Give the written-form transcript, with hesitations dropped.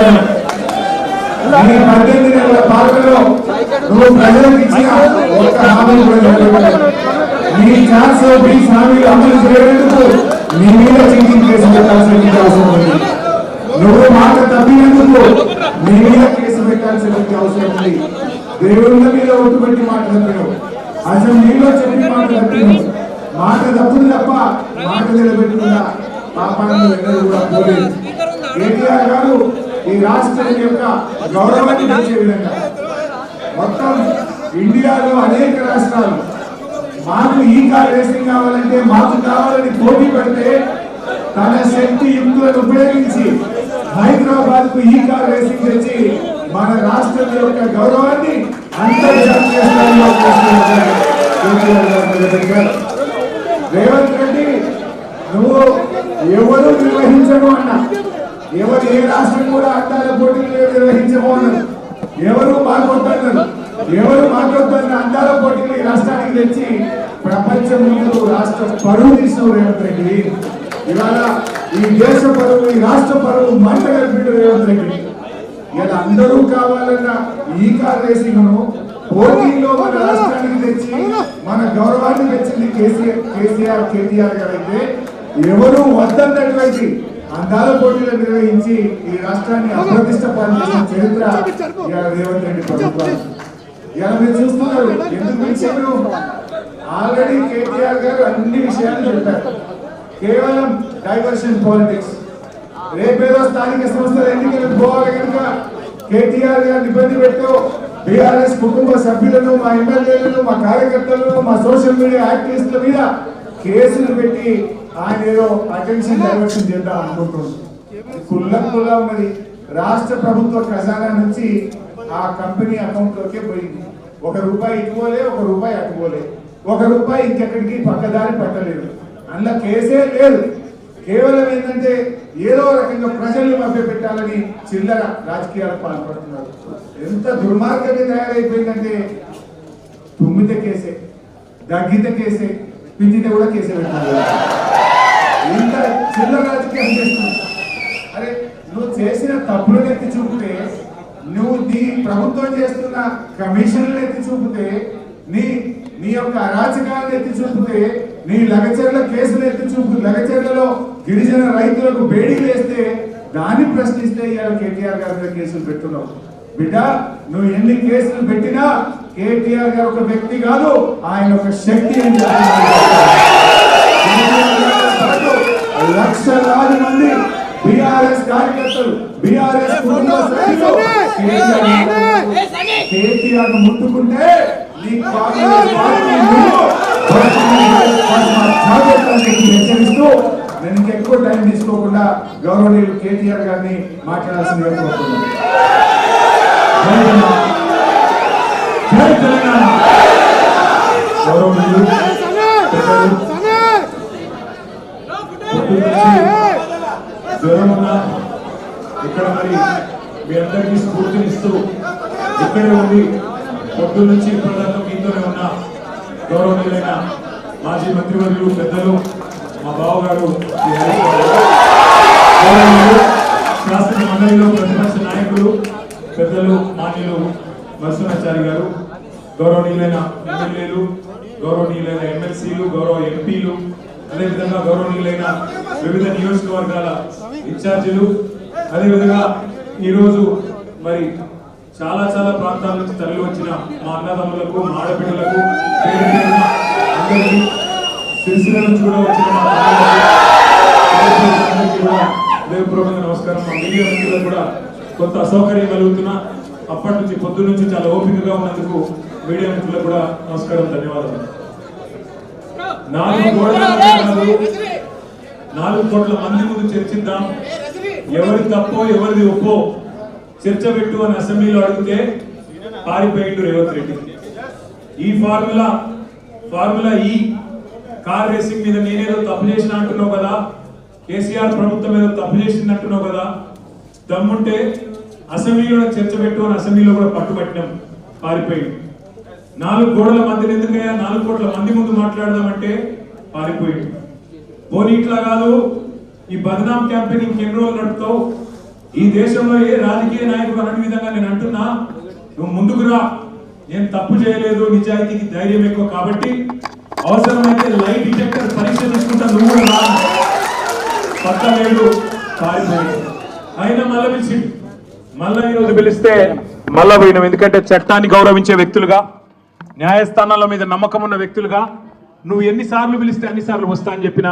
18 నెలల పాలనలో నువ్వు ప్రజలకు ఇచ్చిన ఒక్క హామీ కూడా నెరవేర్చలేదు. నీ ఛాన్స్ మీ హామీలు అమలు చేయడానికి నీ మీద చీటింగ్ కేసు పెట్టాల్సిన అవసరం ఉంది. నువ్వు మాట తప్పినందుకు నీ మీద కేసు పెట్టాల్సిన అవసరం ఉంది. దేవుళ్ళ మీద ఒట్టుబెట్టి మాట తప్పినావు, అసెంబ్లీలో చెప్పి మాట తప్పినావు. మాట తప్పులు తప్ప మాట నిలబెట్టుకున్నా పాపాలను ఎన్నడూ కూడా పోలేదు. కేటీఆర్ గారు ఈ రాష్ట్రం యొక్క గౌరవాన్ని పెంచే విధంగా మొత్తం ఇండియాలో అనేక రాష్ట్రాలు మాకు ఈ కార్ రేసింగ్ కావాలంటే మాకు కావాలని పోటీ పెడితే తన శక్తి యుక్తులను ఉపయోగించి హైదరాబాద్ కు ఈ కార్ రేసింగ్ తెచ్చి మన రాష్ట్రం యొక్క గౌరవాన్ని అంతర్జాతీయ స్థాయిలో రేవంత్ రెడ్డి నువ్వు ఎవరు నిర్వహించను అన్నా, ఎవరు ఏ రాష్ట్రం కూడా అడ్డాల పోటీలు నిర్వహించము అన్నారు. ఎవరు మాకొద్దన్నారు, ఎవరు మాకొద్దన్న అడ్డాల పోటీలు ఈ రాష్ట్రానికి తెచ్చి ప్రపంచం ముందు రాష్ట్ర పరువు తీసిన రేవంత్ రెడ్డి. ఇవాళ ఈ దేశ పరువు, ఈ రాష్ట్ర పరువు మంట కలిపిడు రేవంత్ రెడ్డి. ఇలా అందరూ కావాలన్న ఈ కార్ రేసింగ్ ను పోటీలో మన రాష్ట్రానికి తెచ్చి మన గౌరవాన్ని తెచ్చింది కేటీఆర్ గారు అయితే, ఎవరు వద్దన్నటువంటి అందాల పోటీలు నిర్వహించి ఈ రాష్ట్రాన్ని అప్రతిష్ట పాల్చేసిన చరిత్ర రేవంత్ రెడ్డి ప్రభుత్వం. ఇలా మీరు చూస్తున్నారు. ఎందుకు పిలిచారు? ఆల్రెడీ కేటీఆర్ గారు అన్ని విషయాలు చెప్పారు. కేవలం డైవర్షన్ పాలిటిక్స్. రేపేదో స్థానిక సంస్థల ఎన్నికలకు పోవాలి కనుక కేటీఆర్ గారిని ఇబ్బంది పెట్టు, బీఆర్ఎస్ కుటుంబ సభ్యులను, మా ఎమ్మెల్యేలను, మా కార్యకర్తలను, మా సోషల్ మీడియా యాక్టివిస్టుల మీద కేసులు పెట్టి ఆయన ఏదో అటెన్షన్ డైవర్షన్ చేద్దాం అనుకుంటున్నారు. కుల్లా ఉన్నది. రాష్ట్ర ప్రభుత్వ ఖజానా నుంచి ఆ కంపెనీ అకౌంట్ లోకే పోయింది. ₹1 ఇటుపోలే, ₹1 అటుపోలే, ₹1 ఇంకెక్కడికి పక్కదారి పట్టలేదు. అందులో కేసే లేదు. కేవలం ఏంటంటే ఏదో రకంగా ప్రజల్ని మభ్యపెట్టాలని చిల్లర రాజకీయాలకు పాల్పడుతున్నారు. ఎంత దుర్మార్గంగా తయారైపోయిందంటే తుమ్మితే కేసే, దగ్గితే కేసే, పిండితే కూడా కేసే పెట్టాలి. ఇంత చిల్లర రాజకీయం చేస్తుంది. అరే నువ్వు చేసిన తప్పులను ఎత్తి చూపితే, నువ్వు నీ ప్రభుత్వం చేస్తున్న కమిషన్లు ఎత్తి చూపితే, నీ యొక్క అరాచకాలను ఎత్తి చూపితే, నీ లగచర్ల కేసులు ఎత్తి చూపు, లగచర్లలో గిరిజన రైతులకు బేడీలు వేస్తే దాన్ని ప్రశ్నిస్తే ఇవాళ కేటీఆర్ గారి మీద కేసులు పెడుతున్నావు. బిడ్డ నువ్వు ఎన్ని కేసులు పెట్టినా కేటీఆర్ గారు ఒక వ్యక్తి కాదు, ఆయన ఒక శక్తి అని లక్షలాది మంది బీఆర్ఎస్ కార్యకర్తలు, బీఆర్ఎస్ కుటుంబ సభ్యులు కేటీఆర్ ముట్టుకుంటే హెచ్చరిస్తూ నేను ఇంకెక్కువ టైం తీసుకోకుండా గౌరవనీయులు కేటీఆర్ గారిని మాట్లాడాల్సిందిగా కోరుతున్నాను. జై తెలంగాణ. గౌరవనీయులు జ్వరం ఉన్నా ఇక్కడ మరి మీ అందరికీ స్ఫూర్తినిస్తూ ఇక్కడే ఉంది పొద్దు నుంచి ఇప్పటిదాకా మీతోనే ఉన్న గౌరవనీయులైన మాజీ మంత్రివర్యులు పెద్దలు మా బావగారు, శాసన మండలిలో ప్రతిపక్ష నాయకులు పెద్దలు మాన్యులు నరసింహాచారి గారు, గౌరవనీయులైన ఎమ్మెల్యేలు, గౌరవనీయులైన ఎమ్మెల్సీలు, గౌరవ ఎంపీలు, అదేవిధంగా గౌరవనీయులైన వివిధ నియోజకవర్గాల ఇన్ఛార్జీలు, అదేవిధంగా ఈరోజు మరి చాలా చాలా ప్రాంతాల నుంచి తరలి వచ్చిన మా అన్నదమ్ములకు, మా ఆడపిల్లలకు, అందరికీ, సిరిసిల్ల నుంచి కూడా వచ్చిన మా అందరికీ కూడా హృదయపూర్వకంగా నమస్కారం. మా మీడియా మిత్రులకు కూడా కొంత అసౌకర్యం కలుగుతున్నా అప్పటి నుంచి పొద్దు నుంచి చాలా ఓపికగా ఉన్నందుకు మీడియా మిత్రులకు కూడా నమస్కారం, ధన్యవాదాలు. 4 కోట్ల మంది ముందు చర్చిద్దాం, ఎవరి తప్పో ఎవరిది ఒప్పో చర్చ పెట్టు అని అసెంబ్లీలో అడిగితే పారిపోయిండు రేవంత్ రెడ్డి. ఈ ఫార్ములా ఈ కార్ రేసింగ్ మీద నేనేదో తప్పు చేసిన అంటున్నావు కదా, కేసీఆర్ ప్రభుత్వం ఏదో తప్పు చేసింది అంటున్నావు కదా, దమ్ముంటే అసెంబ్లీలో చర్చ పెట్టు అని అసెంబ్లీలో కూడా పట్టుబట్టినాం, పారిపోయింది. 4 కోట్ల మందిని ఎందుకయ్యా 4 కోట్ల మంది ముందు మాట్లాడదామంటే పారిపోయింది. పోనీ ఇట్లా కాదు, ఈ బదనాం క్యాంపెయిన్ ఇంకెన్ని రోజులు నడుపుతావు, ఈ దేశంలో ఏ రాజకీయ నాయకుడు అన్న విధంగా నేను అంటున్నా, నువ్వు ముందుకు రా, నేను తప్పు చేయలేదు, నిజాయితీకి ధైర్యం ఎక్కువ కాబట్టి అవసరమైతే లైట్ డిటెక్టర్ పరీక్ష తీసుకుంటా, నువ్వు కూడా రా. పక్క లేడు పారిపోయాడు, అయినా మళ్ళీ పిలిచి మళ్ళా ఈరోజు పిలిస్తే మళ్ళా పోయినాం. ఎందుకంటే చట్టాన్ని గౌరవించే వ్యక్తులుగా, న్యాయస్థానాల మీద నమ్మకం ఉన్న వ్యక్తులుగా నువ్వు ఎన్నిసార్లు పిలిస్తే అన్నిసార్లు వస్తా అని చెప్పిన